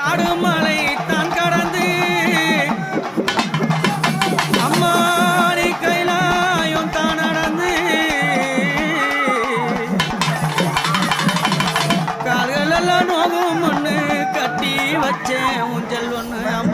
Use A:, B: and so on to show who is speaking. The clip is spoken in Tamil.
A: காடு மலை தான் கடந்து அம்மாடி கைலாயம் தான் நடந்து கால்களெல்லாம் நோகும் ஒண்ணு கட்டி வச்சேன் ஊஞ்சல் ஒண்ணு அம்மா